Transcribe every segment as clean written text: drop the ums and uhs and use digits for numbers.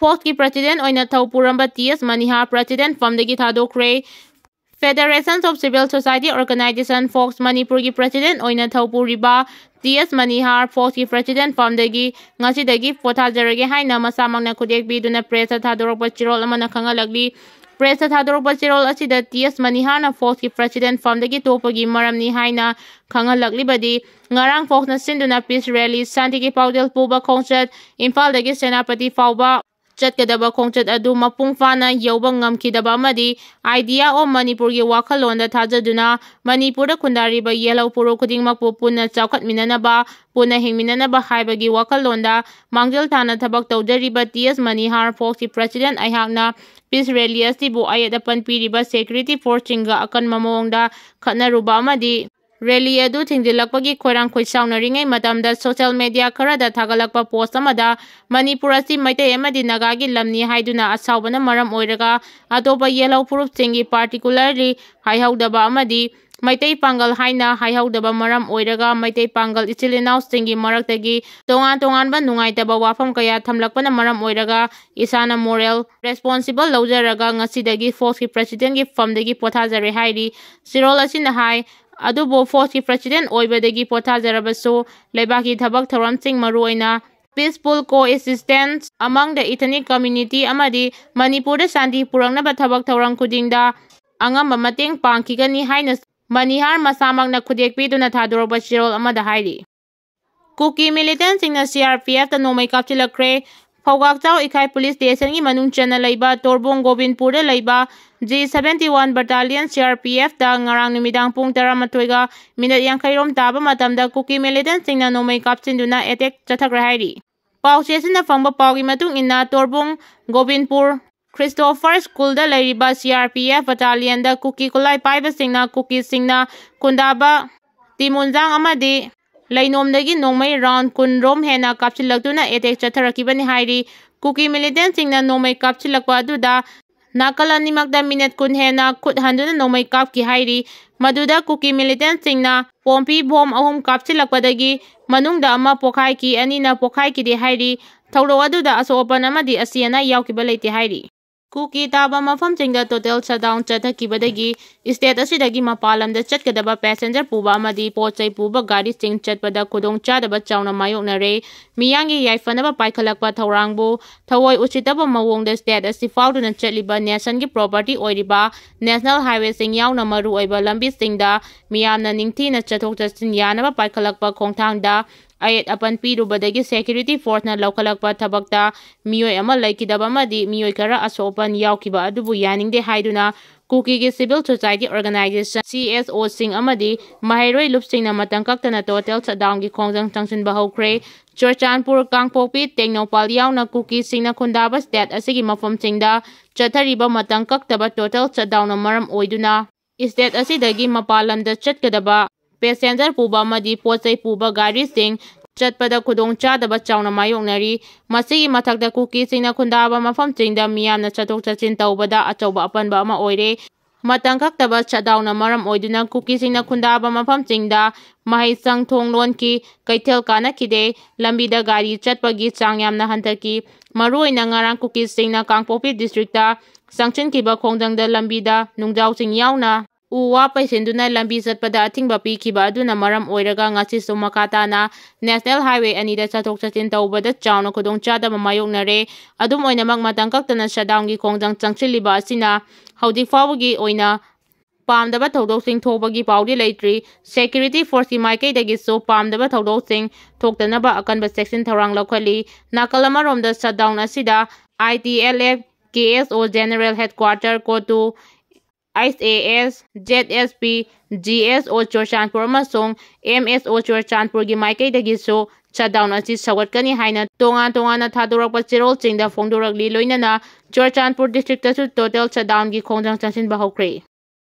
FOCS की president ओइना थौपुरंबा TS Manihar प्रेसिडेंट फमदगी थादोखरे Federations of Civil Society Organization FOCS Manipur की प्रेसिडेंट ओइना थौपुरिबा TS Manihar FOCS की प्रेसिडेंट फमदगी ngasi पोथाजरगे हाइना मसामंगना खुदेकबिदुना प्रेस थादोरकपा चिरोल अमना खंगालगली प्रेस थादोरकपा चिरोल असिदा TS Manihar ना FOCS की प्रेसिडेंट फमदगी तोपगी मरमनी हाइना खंगालगलीबदी ngarang FOCS na sinduna peace rally शांति की पाउदल पुबा खोंचत इम्फालदगी सेनापति फाउबा चटकदबा खोंचत अदु मपुंग फाना यौबा ngamkidaba amadi idea of Manipur gi wakhalonda thajaduna Manipur da khundariba yellow puro khudingmak pu punna chaukhatminanaba punna hingminanaba haibagi wakhalonda mangjal thana thabak tawdariba TS Manihar FOCS ki president aihakna peace rally asibu ayadapan piriba security force chinga akan mamongda khatnaruba amadi rally adu thingdilakpagi khoirang khoisaunari matamda social media kharada thagalakpa post amada Manipur asi maitai amadi naga gi lamni haiduna asaubana maram oiraga atopa yellow proof chingi particularly haihaudaba amadi maitai pangal haina haihaudaba maram oiraga maitai pangal ichilinau chingi maraktagi tongan ba nungaitaba wafam kaya thamlakpana maram oiraga isana moral responsible laujaraga ngasidagi FOCS ki president gi famdagi pothajare hairi sirol asina hai adubo FOCS ki president oibadagi pothajarabasu lebaki thabak thoramsing maruaina peaceful coexistence among the ethnic community amadi Manipur da shanti purangnaba thabak thorang khudingda angamba mateng pangkhigani haina Manihar masamangna khudekpiduna thadorba chirol amada hairi Kuki militant singna CRPF ta nongmei kapchilakre Phawgakchau ikhai police station gi manung chana leiba Torbong Gobinpur da leiba G71 battalion CRPF ta ngarang numidang pung 12 ga minute 50 rom taba matamda Kuki militant singna nongmei kapchinduna attack chathakra hairi Pauchesina fangba paugi matung inna Torbong Gobinpur Christopher School da leiriba CRPF battalion da Kuki kulai paiba singna Kuki singna kundaba timunjang amadi Lainomdagi nongmei round kun rom hena kapchilakduna attack chatharakibani hairi Kuki militant singna nongmei kapchilakpa aduda nakal animakda minute kun hena khut handuna nongmei kapki hairi maduda Kuki militant singna pompi bom ahum kapchilakpadagi manungda ama pokhai ki anina pokhai ki de hairi thawro aduda asopan amadi asiana yaukiba leite hairi Kuki taba mafam chingda total shutdown chathakibadagi state asidagi mapalamda chatkadaba passenger puba amadi pochai puba gari sing chatpada khudong chadaba chauna mayoknare miyangi yaifanaba paikhalakpa thorangbu thawoi uchitaba mawongda state asi fauduna chatliba nation gi property oiriba national highway sing yauna maru oiba lambi singda miyamna ningthina chathok chachin yanaba paikhalakpa khongthangda ayat apan pirubadagi security force na laukalakpa thabakta miyoi ama laikidaba amadi miyoi kara asopan yaukiba adubu yaningde haiduna Kuki gi civil society organization CSO sing amadi mahairoi lupsingna matangkaktana total shutdown gi khongjang changsinba hokre Chorchanpur Kangpokpi Tengnopal yauna Kuki singna khundaba state asigi mafam singda chathariba matangkaktaba total shutdown maram oiduna state asidagi mapalamda chatkadaba passenger puba amadi pochai puba gari sing chatpada khudong chadaba chauna mayoknari masigi mathakda Kuki singna khundaba mafam chingda miyamna chathok chachin tawbada achauba apanba ama oire matangkaktaba shutdown maram oiduna Kuki singna khundaba mafam chingda mahaisang thonglon ki kaithel kana kide lambida gari chatpagi chang yamna hanthaki maruina ngarang Kuki singna Kangpokpi district ta sangchin kiba khongjangda lambida nungjaw sing yauna uwa paisenduna lambi chatpada athingba pikhiba aduna maram oiraga ngasi sumakatana national highway anida chathok chachin tawbada chauna khudong chadaba mayoknare adum oinamak matangkaktana shutdown gi khongjang changchiliba asina haudik fawgi oina pamdaba thodosing thobagi paudi leitri security force ki maikaidagi so pamdaba thodosing thoktanaba akanba section thorang lokhali nakalama romda shutdown asida ITLF KSO general headquarter kotu ISAS, ZSP, GSO Chorchanpur amasong MSO Chorchanpur gi maikaidagi so shutdown asi sawatkani haina tongan thadorakpa chirol chingda phongdorakli loinana Chorchanpur district tasu total shutdown gi khongjang changsin bahokre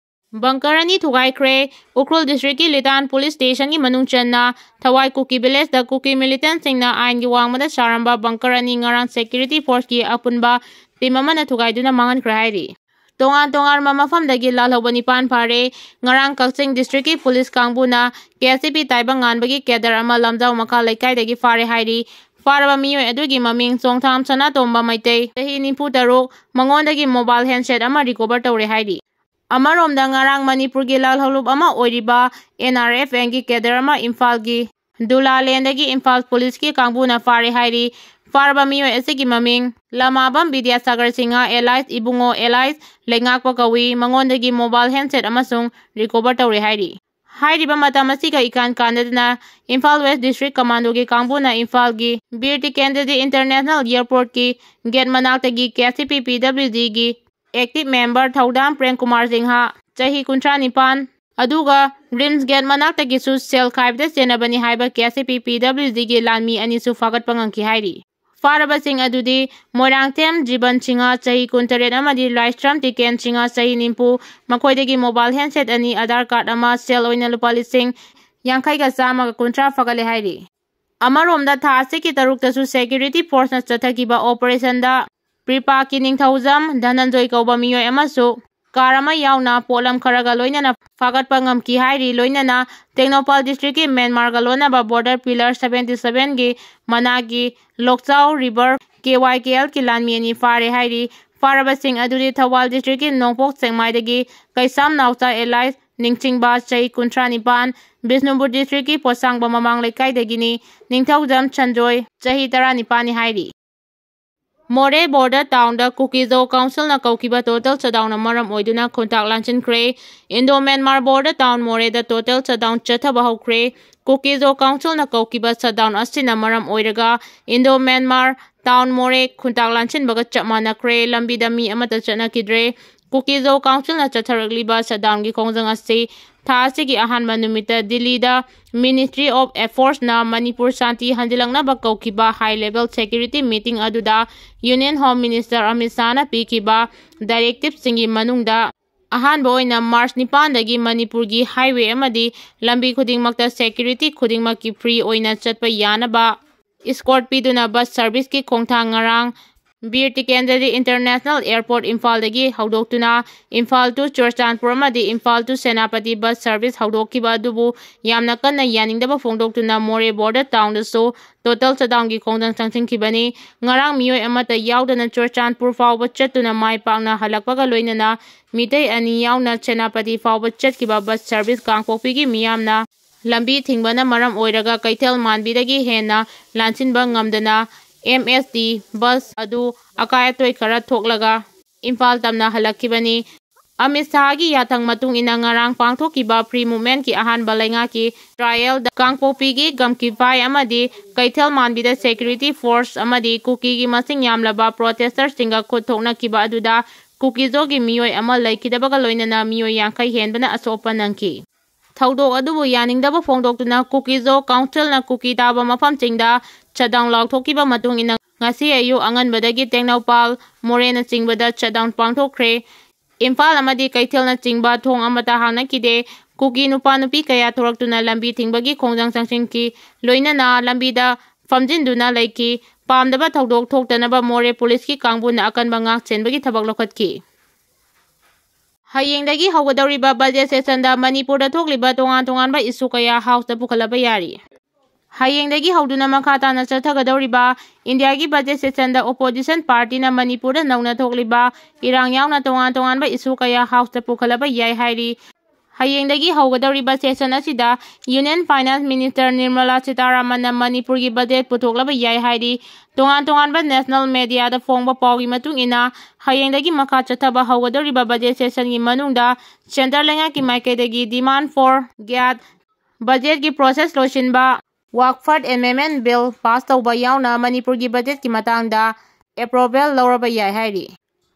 Bangkarani thugaikhre Ukhrul district ki Litan police station gi manung channa thawai Kuki village da Kuki militant singna ain gi wangmada saramba Bangkarani ngarang security force ki apunba timamana thugaiduna mangan krahairi tongan mamafamdagi lalhobani pan phare ngarang Kaching district ki police kangbuna KCP taibang nganbagi kedar ama lamjau makha laikai dagi phare hairi ꯐꯥꯔꯕ ꯃꯤꯑꯣꯏ ꯑꯗꯨꯒꯤ ꯃꯃꯤꯡ ꯆꯣꯡꯊꯥꯝ ꯁꯅꯥꯇꯣꯝꯕ ꯃꯩꯇꯩ, ꯆꯍꯤ 43, ꯃꯉꯣꯟꯗꯒꯤ mobile ꯍꯦꯟꯗꯁꯦꯠ ꯑꯃ recover ꯇꯧꯔꯦ ꯍꯥꯏꯔꯤ꯫ ꯑꯃꯔꯣꯝꯗ ꯉꯔꯥꯡ ꯃꯅꯤꯄꯨꯔꯒꯤ ꯂꯥꯜꯍꯧꯂꯨꯞ ꯑꯃ ꯑꯣꯏꯔꯤꯕ NRFNꯒꯤ ꯀꯦꯗꯔ ꯑꯃ ꯏꯝꯐꯥꯜꯒꯤ ꯗꯨꯂꯥꯂꯦꯟꯗꯒꯤ ꯏꯝꯐꯥꯜ ꯄꯨꯂꯤꯁꯀꯤ ꯀꯥꯡꯕꯨꯅ ꯐꯥꯔꯦ ꯍꯥꯏꯔꯤ꯫ ꯐꯥꯔꯕ ꯃꯤꯑꯣꯏ ꯑꯁꯤꯒꯤ ꯃꯃꯤꯡ ꯂꯃꯥꯕꯝ ꯕꯤꯗ꯭ꯌꯥꯁꯥꯒꯔ ꯁꯤꯡꯍ ꯑꯦꯂꯥꯏꯁ ꯏꯕꯨꯡꯉꯣ ꯑꯦꯂꯥꯏꯁ ꯂꯩꯉꯥꯛꯄ ꯀꯧꯏ꯫ ꯃꯉꯣꯟꯗꯒꯤ ꯃꯣꯕꯥꯏꯜ ꯍꯦꯟꯗꯁꯦꯠ ꯑꯃꯁꯨꯡ ꯔꯤꯀꯣꯚꯔ ꯇꯧꯔꯦ ꯍꯥꯏꯔꯤ꯫ ꯍꯥꯏꯔꯤꯕ ꯃꯇꯝ ꯑꯁꯤꯒ ꯏꯀꯥꯟ ꯀꯥꯟꯅꯗꯅ ꯏꯝꯐꯥꯜ ꯋꯦꯁ ꯗꯤꯁꯇ꯭ꯔꯤꯛ ꯀꯃꯥꯟꯗꯣꯒꯤ ꯀꯥꯡꯕꯨꯅ ꯏꯝꯐꯥꯜꯒꯤ ꯕꯤꯔ ꯇꯤꯀꯦꯟꯗ꯭ꯔꯖꯤ ꯏꯟꯇꯔꯅꯦꯁꯅꯦꯜ ꯑꯦꯌꯔꯄꯣꯔꯠꯀꯤ ꯒꯦꯠ ꯃꯅꯥꯛꯇꯒꯤ KCP PWDꯒꯤ ꯑꯦꯛꯇꯤꯚ ꯃꯦꯝꯕꯔ ꯊꯧꯗꯥꯝ ꯄ꯭ꯔꯦꯝ ꯀꯨꯃꯥꯔ ꯁꯤꯡꯍ, ꯆꯍꯤ 39, ꯑꯗꯨꯒ ꯔꯤꯝꯁ ꯒꯦꯠ ꯃꯅꯥꯛꯇꯒꯤꯁꯨ ꯁꯦꯜ ꯈꯥꯏꯕꯗ ꯆꯦꯟꯅꯕꯅꯤ ꯍꯥꯏꯕ KCP PWDꯒꯤ ꯂꯥꯟꯃꯤ ꯑꯅꯤꯁꯨ ꯐꯥꯒꯠꯄ ꯉꯝꯈꯤ ꯍꯥꯏꯔꯤ꯫ ꯐꯥꯔꯕꯁꯤꯡ ꯑꯗꯨꯗꯤ ꯃꯣꯏꯔꯥꯡꯊꯦꯝ ꯖꯤꯕꯟ ꯁꯤꯡꯍ, ꯆꯍꯤ 19 ꯑꯃꯗꯤ ꯂꯥꯏꯁ꯭ꯔꯝ ꯇꯤꯀꯦꯟ ꯁꯤꯡꯍ, ꯆꯍꯤ 90, ꯃꯈꯣꯏꯗꯒꯤ ꯃꯣꯕꯥꯏꯜ ꯍꯦꯟꯗꯁꯦꯠ 2, ꯑꯙꯥꯔ ꯀꯥꯔꯗ ꯑꯃ, ꯁꯦꯜ ꯑꯣꯏꯅ ꯂꯨꯄꯥ 50,150 ꯐꯥꯒꯠꯂꯦ ꯍꯥꯏꯔꯤ꯫ ꯑꯃꯔꯣꯝꯗ ꯊꯥ ꯑꯁꯤꯒꯤ 6ꯇꯁꯨ ꯁꯦꯀ꯭ꯌꯨꯔꯤꯇꯤ ꯐꯣꯔꯁꯅ ꯆꯠꯊꯈꯤꯕ ꯑꯣꯄꯔꯦꯁꯟꯗ ꯄ꯭ꯔꯤꯄꯥꯛꯀꯤ ꯅꯤꯡꯊꯧꯖꯝ ꯙꯅꯟꯖꯣꯏ ꯀꯧꯕ ꯃꯤꯑꯣꯏ ꯑꯃꯁꯨ ꯀꯥꯔ ꯑꯃ ꯌꯥꯎꯅ ꯄꯣꯠꯂꯝ ꯈꯔꯒ ꯂꯣꯏꯅꯅ ꯐꯥꯒꯠꯄ ꯉꯝꯈꯤ ꯍꯥꯏꯔꯤ꯫ ꯂꯣꯏꯅꯅ ꯇꯦꯡꯅꯧꯄꯜ ꯗꯤꯁꯇ꯭ꯔꯤꯛꯀꯤ ꯃ꯭ꯌꯥꯟꯃꯥꯔꯒ ꯂꯣꯟꯅꯕ ꯕꯣꯔꯗꯔ ꯄꯤꯂꯔ 77ꯒꯤ ꯃꯅꯥꯛꯀꯤ ꯂꯣꯛꯆꯥꯎ ꯔꯤꯚꯔ KYKLꯒꯤ ꯂꯥꯟꯃꯤ ꯑꯅꯤ ꯐꯥꯔꯦ ꯍꯥꯏꯔꯤ꯫ ꯐꯥꯔꯕꯁꯤꯡ ꯑꯗꯨꯗꯤ ꯊꯧꯕꯥꯜ ꯗꯤꯁꯇ꯭ꯔꯤꯛꯀꯤ ꯅꯣꯡꯄꯣꯛ ꯁꯦꯛꯃꯥꯏꯗꯒꯤ ꯀꯩꯁꯥꯝ ꯅꯥꯎꯆꯥ ꯑꯦꯂꯥꯏꯁ ꯅꯤꯡꯆꯤꯡꯕ, ꯆꯍꯤ 39, ꯕꯤꯁꯅꯨꯄꯨꯔ ꯗꯤꯁꯇ꯭ꯔꯤꯛꯀꯤ ꯄꯣꯠꯁꯥꯡꯕ ꯃꯃꯥꯡ ꯂꯩꯀꯥꯏꯗꯒꯤꯅꯤ꯫ ꯅꯤꯡꯊꯧꯖꯝ ꯁꯟꯖꯣꯏ, ꯆꯍꯤ 19 ꯍꯥꯏꯔꯤ꯫ ꯃꯣꯔꯦ ꯕꯣꯔꯗꯔ ꯇꯥꯎꯟꯗ ꯀꯨꯀꯤꯖꯧ ꯀꯥꯎꯟꯁꯤꯜꯅ ꯀꯧꯈꯤꯕ ꯇꯣꯇꯦꯜ ꯁꯠꯗꯥꯎꯟꯅ ꯃꯔꯝ ꯑꯣꯏꯗꯨꯅ ꯈꯨꯟꯇꯥꯛ ꯂꯥꯟꯁꯤꯟꯈ꯭ꯔꯦ꯫ ꯏꯟꯗꯣ ꯃ꯭ꯌꯥꯟꯃꯥꯔ ꯕꯣꯔꯗꯔ ꯇꯥꯎꯟ ꯃꯣꯔꯦꯗ ꯇꯣꯇꯦꯜ ꯁꯠꯗꯥꯎꯟ ꯆꯠꯊꯕ ꯍꯧꯈ꯭ꯔꯦ꯫ ꯀꯨꯀꯤꯖꯧ ꯀꯥꯎꯟꯁꯤꯜꯅ ꯀꯧꯈꯤꯕ ꯁꯠꯗꯥꯎꯟ ꯑꯁꯤꯅ ꯃꯔꯝ ꯑꯣꯏꯔꯒ ꯏꯟꯗꯣ ꯃ꯭ꯌꯥꯟꯃꯥꯔ ꯇꯥꯎꯟ ꯃꯣꯔꯦ ꯈꯨꯟꯇꯥꯛ ꯂꯥꯟꯁꯤꯟꯕꯒ ꯆꯞ ꯃꯥꯟꯅꯈ꯭ꯔꯦ꯫ ꯂꯝꯕꯤꯗ ꯃꯤ ꯑꯃꯠꯇ ꯆꯠꯅꯈꯤꯗ꯭ꯔꯦ꯫ ꯀꯨꯀꯤꯖꯧ ꯀꯥꯎꯟꯁꯤꯜꯅ ꯆꯠꯊꯔꯛꯂꯤꯕ ꯁꯠꯗꯥꯎꯟꯒꯤ ꯈꯣꯡꯖꯪ ꯑꯁꯤ ꯊꯥ ꯑꯁꯤꯒꯤ ꯑꯍꯥꯟꯕ ꯅꯨꯃꯤꯠꯇ ꯗꯤꯜꯂꯤꯗ ꯃꯤꯅꯤꯁꯇ꯭ꯔꯤ ꯑꯣꯐ ꯐꯣꯔꯁꯅ ꯃꯅꯤꯄꯨꯔ ꯁꯥꯟꯇꯤ ꯍꯟꯖꯤꯜꯂꯛꯅꯕ ꯀꯧꯈꯤꯕ ꯍꯥꯏ ꯂꯦꯚꯦꯜ ꯁꯦꯀ꯭ꯌꯨꯔꯤꯇꯤ ꯃꯤꯇꯤꯡ ꯑꯗꯨꯗ ꯌꯨꯅꯤꯌꯟ ꯍꯣꯝ ꯃꯤꯅꯤꯁꯇꯔ ꯑꯃꯤꯠ ꯁꯥꯍꯅ ꯄꯤꯈꯤꯕ ꯗꯥꯏꯔꯦꯛꯇꯤꯕꯁꯤꯡꯒꯤ ꯃꯅꯨꯡꯗ ꯑꯍꯥꯟꯕ ꯑꯣꯏꯅ ꯃꯥꯔꯆ 9 ꯃꯅꯤꯄꯨꯔꯒꯤ ꯍꯥꯏꯋꯦ ꯑꯃꯗꯤ ꯂꯝꯕꯤ ꯈꯨꯗꯤꯡꯃꯛꯇ ꯁꯦꯀ꯭ꯌꯨꯔꯤꯇꯤ ꯈꯨꯗꯤꯡꯃꯛꯀꯤ ꯐ꯭ꯔꯤ ꯑꯣꯏꯅ ꯆꯠꯄ ꯌꯥꯅꯕ ꯏꯁꯀꯣꯔꯠ ꯄꯤꯗꯨꯅ ꯕꯁ ꯁꯔꯚꯤꯁꯀꯤ ꯈꯣꯡꯊꯥꯡ ꯉꯔꯥꯡ ꯕꯤꯔ ꯇꯤꯀꯦꯟꯗ꯭ꯔꯖꯤ ꯏꯟꯇꯔꯅꯦꯁꯅꯦꯜ ꯑꯦꯌꯔꯄꯣꯔꯠ ꯏꯝꯐꯥꯜꯗꯒꯤ ꯍꯧꯗꯣꯛꯇꯨꯅ ꯏꯝꯐꯥꯜ ꯇꯨ ꯆꯨꯔꯆꯥꯟꯄꯨꯔ ꯑꯃꯗꯤ Imphal to Senapati bus service ꯍꯧꯗꯣꯛꯈꯤꯕ ꯑꯗꯨꯕꯨ ꯌꯥꯝꯅ ꯀꯟꯅ ꯌꯥꯅꯤꯡꯗꯕ ꯐꯣꯡꯗꯣꯛꯇꯨꯅ ꯃꯣꯔꯦ ꯕꯣꯔꯗꯔ ꯇꯥꯎꯟꯗꯁꯨ ꯇꯣꯇꯦꯜ ꯁꯠꯗꯥꯎꯟꯒꯤ ꯈꯣꯡꯖꯪ ꯆꯪꯁꯤꯟꯈꯤꯕꯅꯤ꯫ ꯉꯔꯥꯡ ꯃꯤꯑꯣꯏ ꯑꯃꯠꯇ ꯌꯥꯎꯗꯅ ꯆꯨꯔꯆꯥꯟꯄꯨꯔ ꯐꯥꯎꯕ ꯆꯠꯇꯨꯅ ꯃꯥꯏ ꯄꯥꯛꯅ ꯍꯜꯂꯛꯄꯒ ꯂꯣꯏꯅꯅ ꯃꯤꯇꯩ 2 ꯌꯥꯎꯅ ꯁꯦꯅꯥꯄꯇꯤ ꯐꯥꯎꯕ ꯆꯠꯈꯤꯕ ꯕꯁ ꯁꯔꯚꯤꯁ ꯀꯥꯡꯄꯣꯛꯄꯤꯒꯤ ꯃꯤꯌꯥꯝꯅ ꯂꯝꯕꯤ ꯊꯤꯡꯕꯅ ꯃꯔꯝ ꯑꯣꯏꯔꯒ ꯀꯩꯊꯦꯜ ꯃꯥꯟꯕꯤꯗꯒꯤ ꯍꯦꯟꯅ ꯂꯥꯟꯁꯤꯟꯕ ꯉꯝꯗꯅ MST ꯕꯁ ꯑꯗꯨ ꯑꯀꯥꯏ ꯑꯇꯣꯏ ꯈꯔ ꯊꯣꯛꯂꯒ ꯏꯝꯐꯥꯜ ꯇꯝꯅ ꯍꯜꯂꯛꯈꯤꯕꯅꯤ꯫ ꯑꯃꯤꯠ ꯁꯥꯍꯒꯤ ꯌꯥꯊꯪ ꯃꯇꯨꯡ ꯏꯟꯅ ꯉꯔꯥꯡ ꯄꯥꯡꯊꯣꯛꯈꯤꯕ ꯐ꯭ꯔꯤ ꯃꯨꯚꯃꯦꯟꯠꯀꯤ ꯑꯍꯥꯟꯕ ꯂꯩꯉꯥꯛꯀꯤ ꯇ꯭ꯔꯥꯏꯌꯦꯜꯗ ꯀꯥꯡꯄꯣꯛꯄꯤꯒꯤ ꯒꯝꯀꯤꯐꯥꯏ ꯑꯃꯗꯤ ꯀꯩꯊꯦꯜ ꯃꯥꯟꯕꯤꯗ ꯁꯦꯀ꯭ꯌꯨꯔꯤꯇꯤ ꯐꯣꯔꯁ ꯑꯃꯗꯤ ꯀꯨꯀꯤꯒꯤ ꯃꯁꯤꯡ ꯌꯥꯝꯂꯕ ꯄ꯭ꯔꯣꯇꯦꯁꯇꯔꯁꯤꯡꯒ ꯈꯨꯠ ꯊꯣꯛꯅꯈꯤꯕ ꯑꯗꯨꯗ ꯀꯨꯀꯤꯖꯧꯒꯤ ꯃꯤꯑꯣꯏ ꯑꯃ ꯂꯩꯈꯤꯗꯕꯒ ꯂꯣꯏꯅꯅ ꯃꯤꯑꯣꯏ 50 ꯍꯦꯟꯕꯅ ꯑꯁꯣꯛ ꯑꯄꯟ ꯅꯪꯈꯤ꯫ ꯊꯧꯗꯣꯛ ꯑꯗꯨꯕꯨ ꯌꯥꯅꯤꯡꯗꯕ ꯐꯣꯡꯗꯣꯛꯇꯨꯅ ꯀꯨꯀꯤꯖꯧ ꯀꯥꯎꯟꯁꯤꯜꯅ ꯀꯨꯀꯤ ꯇꯥꯕ ꯃꯐꯝꯁꯤꯡꯗ ꯁꯠꯗꯥꯎꯟ ꯂꯥꯎꯊꯣꯛꯈꯤꯕ ꯃꯇꯨꯡ ꯏꯟꯅ ꯉꯁꯤ ꯑꯌꯨꯛ ꯑꯉꯟꯕꯗꯒꯤ ꯇꯦꯡꯅꯧꯄꯜ, ꯃꯣꯔꯦꯅꯆꯤꯡꯕꯗ ꯁꯠꯗꯥꯎꯟ ꯄꯥꯡꯊꯣꯛꯈ꯭ꯔꯦ꯫ ꯏꯝꯐꯥꯜ ꯑꯃꯗꯤ ꯀꯩꯊꯦꯜꯅꯆꯤꯡꯕ ꯊꯣꯡ ꯑꯃꯠꯇ ꯍꯥꯡꯅꯈꯤꯗꯦ꯫ ꯀꯨꯀꯤ ꯅꯨꯄꯥ-ꯅꯨꯄꯤ ꯀꯌꯥ ꯊꯣꯔꯛꯇꯨꯅ ꯂꯝꯕꯤ ꯊꯤꯡꯕꯒꯤ ꯈꯣꯡꯖꯪ ꯆꯪꯁꯤꯟꯈꯤ꯫ ꯂꯣꯏꯅꯅ ꯂꯝꯕꯤꯗ ꯐꯝꯖꯤꯟꯗꯨꯅ ꯂꯩꯈꯤ꯫ ꯄꯥꯝꯗꯕ ꯊꯧꯗꯣꯛ ꯊꯣꯛꯇꯅꯕ ꯃꯣꯔꯦ ꯄꯨꯂꯤꯁꯀꯤ ꯀꯥꯡꯕꯨꯅ ꯑꯀꯟꯕ ꯉꯥꯛ-ꯁꯦꯟꯕꯒꯤ ꯊꯕꯛ ꯂꯧꯈꯠꯈꯤ꯫ ꯍꯌꯦꯡꯗꯒꯤ ꯍꯧꯒꯗꯧꯔꯤꯕ ꯕꯖꯦꯠ ꯁꯦꯁꯟꯗ ꯃꯅꯤꯄꯨꯔꯗ ꯊꯣꯛꯂꯤꯕ ꯇꯣꯉꯥꯟ-ꯇꯣꯉꯥꯟꯕ ꯏꯁꯨ ꯀꯌꯥ ꯍꯥꯎꯁꯇ ꯄꯨꯈꯠꯂꯕ ꯌꯥꯔꯤ꯫ ꯍꯌꯦꯡꯗꯒꯤ ꯍꯧꯗꯨꯅ ꯃꯈꯥ ꯇꯥꯅ ꯆꯠꯊꯒꯗꯧꯔꯤꯕ ꯏꯟꯗꯤꯌꯥꯒꯤ ꯕꯖꯦꯠ ꯁꯦꯁꯟꯗ ꯑꯣꯄꯣꯖꯤꯁꯟ ꯄꯥꯔꯇꯤꯅ ꯃꯅꯤꯄꯨꯔꯗ ꯅꯧꯅ ꯊꯣꯛꯂꯤꯕ ꯏꯔꯥꯡ ꯌꯥꯎꯅ ꯇꯣꯉꯥꯟ-ꯇꯣꯉꯥꯟꯕ ꯏꯁꯨ ꯀꯌꯥ ꯍꯥꯎꯁꯇ ꯄꯨꯈꯠꯂꯕ ꯌꯥꯏ ꯍꯥꯏꯔꯤ꯫ ꯍꯌꯦꯡꯗꯒꯤ ꯍꯧꯒꯗꯧꯔꯤꯕ ꯁꯦꯁꯟ ꯑꯁꯤꯗ ꯌꯨꯅꯤꯌꯟ ꯐꯥꯏꯅꯥꯟꯁ ꯃꯤꯅꯤꯁꯇꯔ ꯅꯤꯔꯃꯂꯥ ꯁꯤꯇꯥꯔꯥꯃꯟꯅ ꯃꯅꯤꯄꯨꯔꯒꯤ ꯕꯖꯦꯠ ꯄꯨꯊꯣꯛꯂꯕ ꯌꯥꯏ ꯍꯥꯏꯔꯤ꯫ ꯇꯣꯉꯥꯟ-ꯇꯣꯉꯥꯟꯕ ꯅꯦꯁꯅꯦꯜ ꯃꯤꯗꯤꯌꯥꯗ ꯐꯣꯡꯕ ꯄꯥꯎꯒꯤ ꯃꯇꯨꯡ ꯏꯟꯅ ꯍꯌꯦꯡꯗꯒꯤ ꯃꯈꯥ ꯆꯠꯊꯕ ꯍꯧꯒꯗꯧꯔꯤꯕ ꯕꯖꯦꯠ ꯁꯦꯁꯟꯒꯤ ꯃꯅꯨꯡꯗ ꯁꯦꯟꯇꯔ ꯂꯩꯉꯥꯛꯀꯤ ꯃꯥꯏꯀꯩꯗꯒꯤ ꯗꯤꯃꯥꯟꯗ ꯐꯣꯔ ꯒ꯭ꯌꯥꯠ, ꯕꯖꯦꯠꯀꯤ ꯄ꯭ꯔꯣꯁꯦꯁ ꯂꯣꯏꯁꯤꯟꯕ, ꯋꯥꯛꯐꯔꯗ ꯑꯦꯃꯦꯟꯗꯃꯦꯟꯠ ꯕꯤꯜ ꯄꯥꯁ ꯇꯧꯕ ꯌꯥꯎꯅ ꯃꯅꯤꯄꯨꯔꯒꯤ ꯕꯖꯦꯠꯀꯤ ꯃꯇꯥꯡꯗ ꯑꯦꯄ꯭ꯔꯣꯚꯦꯜ ꯂꯧꯔꯕ ꯌꯥꯏ ꯍꯥꯏꯔꯤ꯫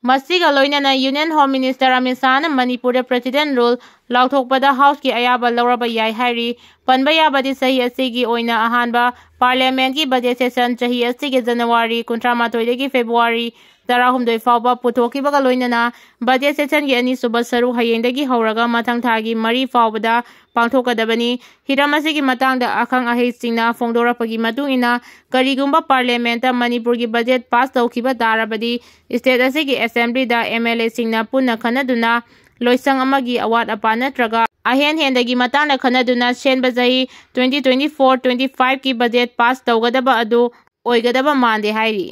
ꯃꯁꯤꯒ ꯂꯣꯏꯅꯅ ꯌꯨꯅꯤꯌꯟ ꯍꯣꯝ ꯃꯤꯅꯤꯁꯇꯔ ꯑꯃꯤꯠ ꯁꯥꯍꯅ ꯃꯅꯤꯄꯨꯔꯗ ꯄ꯭ꯔꯦꯁꯤꯗꯦꯟꯠ ꯔꯨꯜ ꯂꯥꯎꯊꯣꯛꯄꯗ ꯍꯥꯎꯁꯀꯤ ꯑꯌꯥꯕ ꯂꯧꯔꯕ ꯌꯥꯏ ꯍꯥꯏꯔꯤ꯫ ꯄꯟꯕ ꯌꯥꯕꯗꯤ ꯆꯍꯤ ꯑꯁꯤꯒꯤ ꯑꯣꯏꯅ ꯑꯍꯥꯟꯕ ꯄꯥꯔꯂꯤꯌꯥꯃꯦꯟꯠꯀꯤ ꯕꯖꯦꯠ ꯁꯦꯁꯟ ꯆꯍꯤ ꯑꯁꯤꯒꯤ ꯖꯅꯨꯋꯥꯔꯤ 31ꯗꯒꯤ ꯐꯦꯕ꯭ꯔꯨꯋꯥꯔꯤ 12 ꯐꯥꯎꯕ ꯄꯨꯊꯣꯛꯈꯤꯕꯒ ꯂꯣꯏꯅꯅ ꯕꯖꯦꯠ ꯁꯦꯁꯟꯒꯤ ꯑꯅꯤꯁꯨꯕ ꯁꯔꯨꯛ ꯍꯌꯦꯡꯗꯒꯤ ꯍꯧꯔꯒ ꯃꯊꯪ ꯊꯥꯒꯤ 4 ꯐꯥꯎꯕꯗ ꯄꯥꯡꯊꯣꯛꯀꯗꯕꯅꯤ꯫ ꯍꯤꯔꯝ ꯑꯁꯤꯒꯤ ꯃꯇꯥꯡꯗ ꯑꯈꯪ-ꯑꯍꯩꯁꯤꯡꯅ ꯐꯣꯡꯗꯣꯔꯛꯄꯒꯤ ꯃꯇꯨꯡ ꯏꯟꯅ ꯀꯔꯤꯒꯨꯝꯕ ꯄꯥꯔꯂꯤꯌꯥꯃꯦꯟꯠꯇ ꯃꯅꯤꯄꯨꯔꯒꯤ ꯕꯖꯦꯠ ꯄꯥꯁ ꯇꯧꯈꯤꯕ ꯇꯥꯔꯕꯗꯤ ꯁ꯭ꯇꯦꯠ ꯑꯁꯤꯒꯤ ꯑꯦꯁꯦꯝꯕ꯭ꯂꯤꯗ MLAꯁꯤꯡꯅ ꯄꯨꯟꯅ ꯈꯟꯅꯗꯨꯅ ꯂꯣꯏꯁꯪ ꯑꯃꯒꯤ ꯑꯋꯥꯠ-ꯑꯄꯥ ꯅꯠꯇ꯭ꯔꯒ ꯑꯍꯦꯟ-ꯍꯦꯟꯗꯒꯤ ꯃꯇꯥꯡꯗ ꯈꯟꯅꯗꯨꯅ ꯁꯦꯟꯕ ꯆꯍꯤ 2024-25ꯀꯤ ꯕꯖꯦꯠ ꯄꯥꯁ ꯇꯧꯒꯗꯕ ꯑꯗꯨ ꯑꯣꯏꯒꯗꯕ ꯃꯥꯟꯗꯦ ꯍꯥꯏꯔꯤ꯫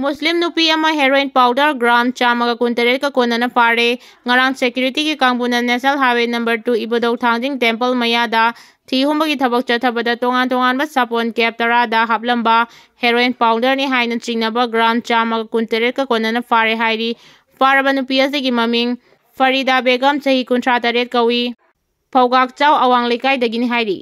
ꯃꯨꯁꯂꯤꯝ ꯅꯨꯄꯤ ꯑꯃ ꯍꯦꯔꯣꯏꯟ ꯄꯥꯎꯗꯔ ꯒ꯭ꯔꯥꯝ 138ꯀ ꯀꯣꯟꯅꯅ ꯐꯥꯔꯦ꯫ ꯉꯔꯥꯡ ꯁꯦꯀ꯭ꯌꯨꯔꯤꯇꯤꯒꯤ ꯀꯥꯡꯕꯨꯅ ꯅꯦꯁꯅꯦꯜ ꯍꯥꯏꯋꯦ ꯅꯝꯕꯔ 2 ꯏꯕꯨꯙꯧ ꯊꯥꯡꯖꯤꯡ ꯇꯦꯝꯄꯜ ꯃꯌꯥꯗ ꯊꯤ ꯍꯨꯝꯕꯒꯤ ꯊꯕꯛ ꯆꯠꯊꯕꯗ ꯇꯣꯉꯥꯟ-ꯇꯣꯉꯥꯟꯕ ꯁꯥꯄꯣꯟ ꯀꯦꯞ 10ꯗ ꯍꯥꯞꯂꯝꯕ ꯍꯦꯔꯣꯏꯟ ꯄꯥꯎꯗꯔꯅꯤ ꯍꯥꯏꯅ ꯆꯤꯡꯅꯕ ꯒ꯭ꯔꯥꯝ 138ꯀ ꯀꯣꯟꯅꯅ ꯐꯥꯔꯦ ꯍꯥꯏꯔꯤ꯫ ꯐꯥꯔꯕ ꯅꯨꯄꯤ ꯑꯁꯤꯒꯤ ꯃꯃꯤꯡ ꯐꯔꯤꯗꯥ ꯕꯦꯒꯝ, ꯆꯍꯤ 38 ꯀꯧꯏ꯫ ꯐꯧꯒꯥꯛꯆꯥꯎ ꯑꯋꯥꯡ ꯂꯩꯀꯥꯏꯗꯒꯤꯅꯤ ꯍꯥꯏꯔꯤ꯫